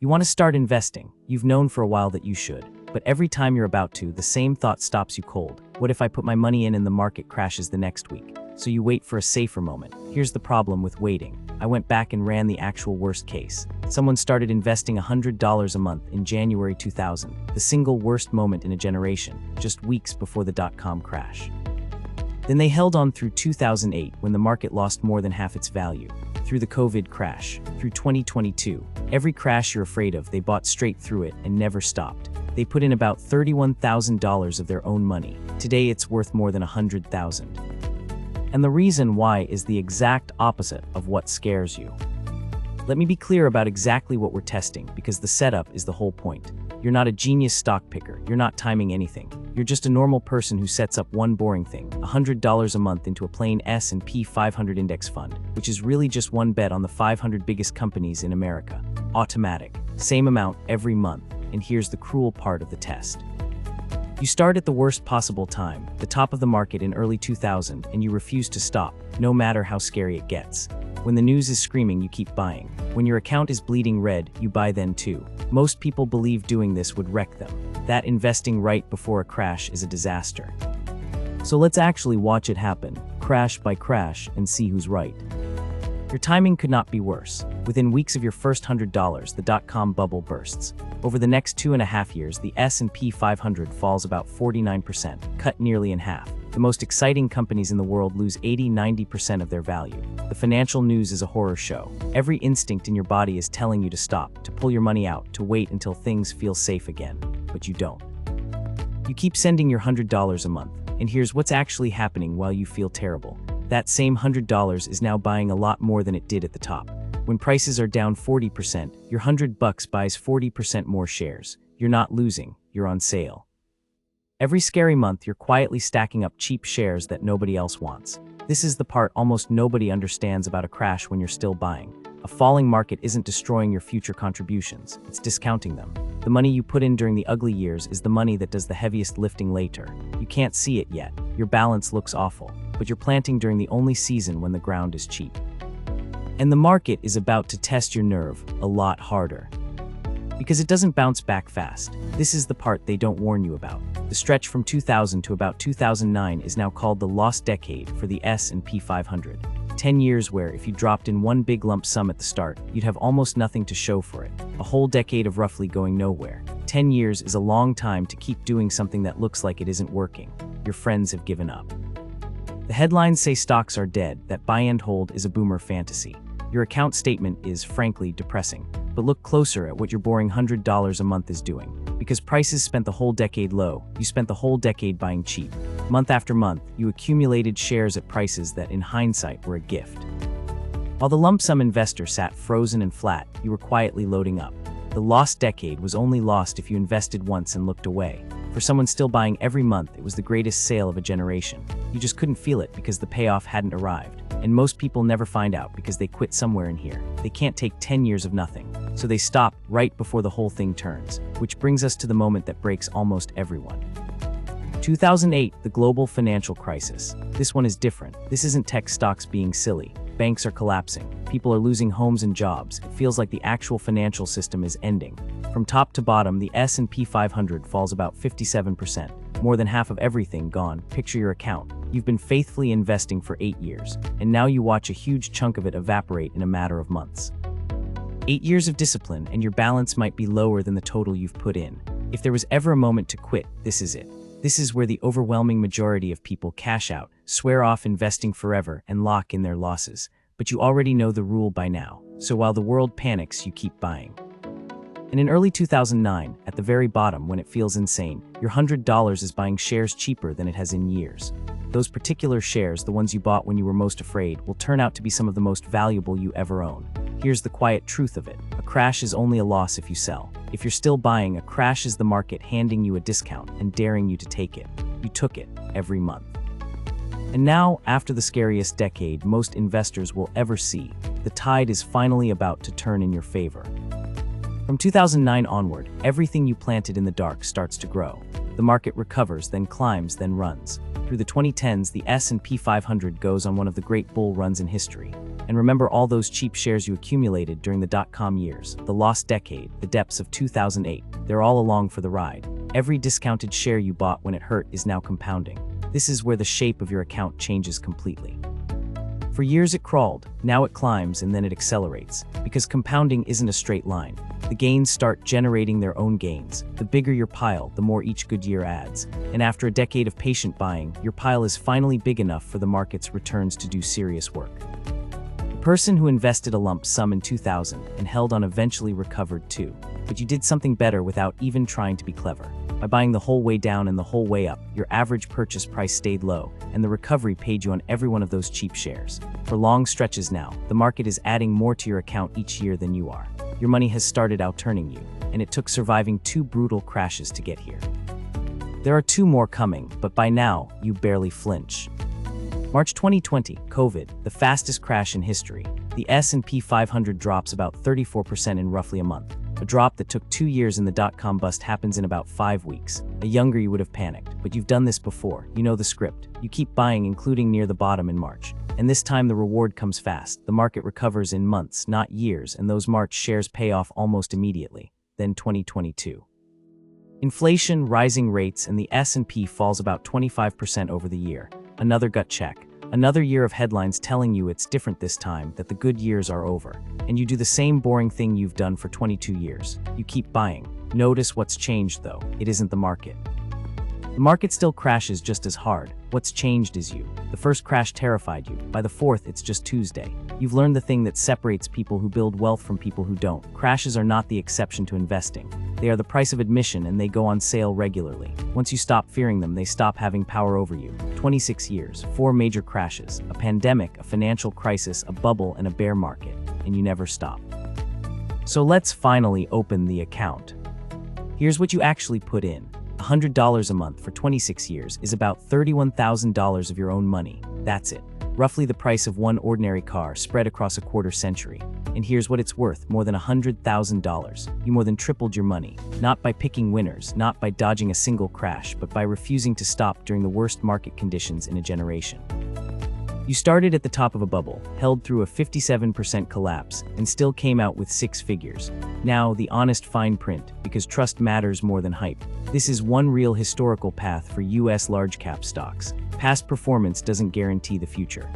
You want to start investing. You've known for a while that you should, but every time you're about to, the same thought stops you cold. What if I put my money in and the market crashes the next week? So you wait for a safer moment. Here's the problem with waiting. I went back and ran the actual worst case. Someone started investing $100 a month in January 2000, the single worst moment in a generation, just weeks before the dot-com crash. Then they held on through 2008 when the market lost more than half its value, through the COVID crash, through 2022. Every crash you're afraid of, they bought straight through it and never stopped. They put in about $31,000 of their own money. Today it's worth more than $100,000. And the reason why is the exact opposite of what scares you. Let me be clear about exactly what we're testing, because the setup is the whole point. You're not a genius stock picker, you're not timing anything. You're just a normal person who sets up one boring thing, $100 a month into a plain S&P 500 index fund, which is really just one bet on the 500 biggest companies in America. Automatic. Same amount every month. And here's the cruel part of the test. You start at the worst possible time, the top of the market in early 2000, and you refuse to stop, no matter how scary it gets. When the news is screaming, you keep buying. When your account is bleeding red, you buy then too. Most people believe doing this would wreck them. That investing right before a crash is a disaster. So let's actually watch it happen, crash by crash, and see who's right. Your timing could not be worse. Within weeks of your first $100, the dot-com bubble bursts. Over the next 2.5 years, the S&P 500 falls about 49%, cut nearly in half. The most exciting companies in the world lose 80–90% of their value. The financial news is a horror show. Every instinct in your body is telling you to stop, to pull your money out, to wait until things feel safe again. But you don't. You keep sending your $100 a month, and here's what's actually happening while you feel terrible. That same $100 is now buying a lot more than it did at the top. When prices are down 40%, your $100 buys 40% more shares. You're not losing, you're on sale. Every scary month, you're quietly stacking up cheap shares that nobody else wants. This is the part almost nobody understands about a crash when you're still buying. A falling market isn't destroying your future contributions, it's discounting them. The money you put in during the ugly years is the money that does the heaviest lifting later. You can't see it yet. Your balance looks awful, but you're planting during the only season when the ground is cheap. And the market is about to test your nerve a lot harder. Because it doesn't bounce back fast. This is the part they don't warn you about. The stretch from 2000 to about 2009 is now called the lost decade for the S&P 500. 10 years where, if you dropped in one big lump sum at the start, you'd have almost nothing to show for it. A whole decade of roughly going nowhere. 10 years is a long time to keep doing something that looks like it isn't working. Your friends have given up. The headlines say stocks are dead, that buy and hold is a boomer fantasy. Your account statement is, frankly, depressing. But look closer at what your boring $100 a month is doing. Because prices spent the whole decade low, you spent the whole decade buying cheap. Month after month, you accumulated shares at prices that, in hindsight, were a gift. While the lump sum investor sat frozen and flat, you were quietly loading up. The lost decade was only lost if you invested once and looked away. For someone still buying every month, it was the greatest sale of a generation. You just couldn't feel it because the payoff hadn't arrived. And most people never find out because they quit somewhere in here. They can't take 10 years of nothing. So they stop right before the whole thing turns. Which brings us to the moment that breaks almost everyone. 2008, the global financial crisis. This one is different. This isn't tech stocks being silly. Banks are collapsing. People are losing homes and jobs. It feels like the actual financial system is ending. From top to bottom, the S&P 500 falls about 57%. More than half of everything gone. Picture your account. You've been faithfully investing for 8 years, and now you watch a huge chunk of it evaporate in a matter of months. 8 years of discipline, and your balance might be lower than the total you've put in. If there was ever a moment to quit, this is it. This is where the overwhelming majority of people cash out, swear off investing forever, and lock in their losses. But you already know the rule by now, so while the world panics, you keep buying. And in early 2009, at the very bottom when it feels insane, your $100 is buying shares cheaper than it has in years. Those particular shares, the ones you bought when you were most afraid, will turn out to be some of the most valuable you ever own. Here's the quiet truth of it. A crash is only a loss if you sell. If you're still buying, a crash is the market handing you a discount and daring you to take it. You took it every month. And now, after the scariest decade most investors will ever see, the tide is finally about to turn in your favor. From 2009 onward, everything you planted in the dark starts to grow. The market recovers, then climbs, then runs. Through the 2010s, the S&P 500 goes on one of the great bull runs in history. And remember all those cheap shares you accumulated during the dot-com years, the lost decade, the depths of 2008. They're all along for the ride. Every discounted share you bought when it hurt is now compounding. This is where the shape of your account changes completely. For years it crawled, now it climbs, and then it accelerates. Because compounding isn't a straight line. The gains start generating their own gains. The bigger your pile, the more each good year adds. And after a decade of patient buying, your pile is finally big enough for the market's returns to do serious work. The person who invested a lump sum in 2000 and held on eventually recovered too. But you did something better without even trying to be clever. By buying the whole way down and the whole way up, your average purchase price stayed low, and the recovery paid you on every one of those cheap shares. For long stretches now, the market is adding more to your account each year than you are. Your money has started outturning you, and it took surviving 2 brutal crashes to get here. There are 2 more coming, but by now, you barely flinch. March 2020, COVID, the fastest crash in history. The S&P 500 drops about 34% in roughly a month. A drop that took 2 years in the dot-com bust happens in about 5 weeks. A younger you would have panicked, but you've done this before. You know the script. You keep buying, including near the bottom in March. And this time the reward comes fast. The market recovers in months, not years, and those March shares pay off almost immediately. Then 2022. Inflation, rising rates, and the S&P falls about 25% over the year. Another gut check. Another year of headlines telling you it's different this time, that the good years are over. And you do the same boring thing you've done for 22 years. You keep buying. Notice what's changed though. It isn't the market. The market still crashes just as hard. What's changed is you. The first crash terrified you. By the fourth, it's just Tuesday. You've learned the thing that separates people who build wealth from people who don't. Crashes are not the exception to investing. They are the price of admission, and they go on sale regularly. Once you stop fearing them, they stop having power over you. 26 years, 4 major crashes, a pandemic, a financial crisis, a bubble, and a bear market, and you never stop. So let's finally open the account. Here's what you actually put in. $100 a month for 26 years is about $31,000 of your own money. That's it. Roughly the price of one ordinary car spread across a quarter century. And here's what it's worth, more than $100,000. You more than tripled your money, not by picking winners, not by dodging a single crash, but by refusing to stop during the worst market conditions in a generation. You started at the top of a bubble, held through a 57% collapse, and still came out with 6 figures. Now, the honest fine print, because trust matters more than hype. This is one real historical path for US large-cap stocks. Past performance doesn't guarantee the future.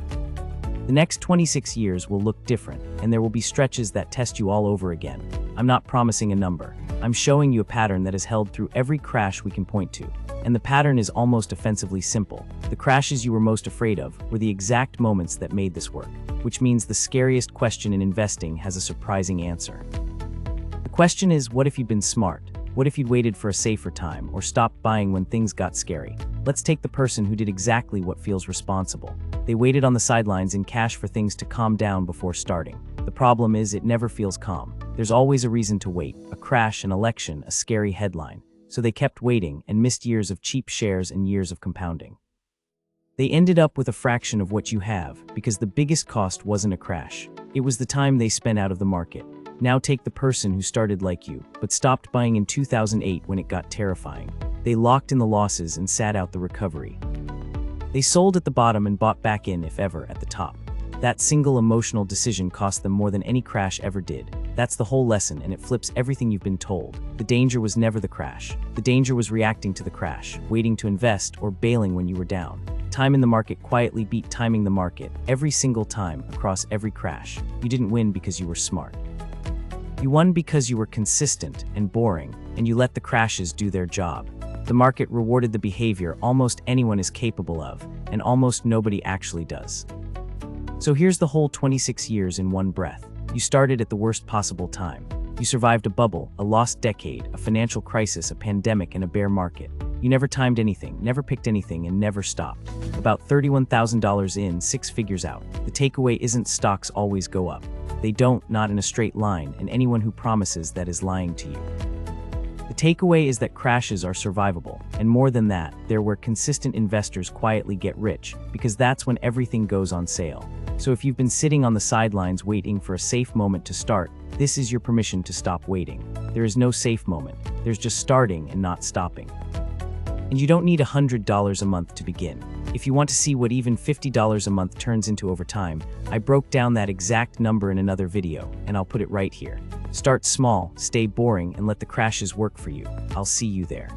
The next 26 years will look different, and there will be stretches that test you all over again. I'm not promising a number. I'm showing you a pattern that has held through every crash we can point to. And the pattern is almost offensively simple. The crashes you were most afraid of were the exact moments that made this work, which means the scariest question in investing has a surprising answer. The question is, what if you'd been smart? What if you'd waited for a safer time, or stopped buying when things got scary? Let's take the person who did exactly what feels responsible. They waited on the sidelines in cash for things to calm down before starting. The problem is, it never feels calm. There's always a reason to wait, a crash, an election, a scary headline. So they kept waiting and missed years of cheap shares and years of compounding. They ended up with a fraction of what you have, because the biggest cost wasn't a crash. It was the time they spent out of the market. Now take the person who started like you, but stopped buying in 2008 when it got terrifying. They locked in the losses and sat out the recovery. They sold at the bottom and bought back in, if ever, at the top. That single emotional decision cost them more than any crash ever did. That's the whole lesson, and it flips everything you've been told. The danger was never the crash. The danger was reacting to the crash, waiting to invest, or bailing when you were down. Time in the market quietly beat timing the market, every single time, across every crash. You didn't win because you were smart. You won because you were consistent and boring, and you let the crashes do their job. The market rewarded the behavior almost anyone is capable of, and almost nobody actually does. So here's the whole 26 years in one breath. You started at the worst possible time. You survived a bubble, a lost decade, a financial crisis, a pandemic, and a bear market. You never timed anything, never picked anything, and never stopped. About $31,000 in, 6 figures out. The takeaway isn't stocks always go up. They don't, not in a straight line, and anyone who promises that is lying to you. The takeaway is that crashes are survivable, and more than that, they're where consistent investors quietly get rich, because that's when everything goes on sale. So if you've been sitting on the sidelines waiting for a safe moment to start, this is your permission to stop waiting. There is no safe moment. There's just starting and not stopping. And you don't need $100 a month to begin. If you want to see what even $50 a month turns into over time, I broke down that exact number in another video, and I'll put it right here. Start small, stay boring, and let the crashes work for you. I'll see you there.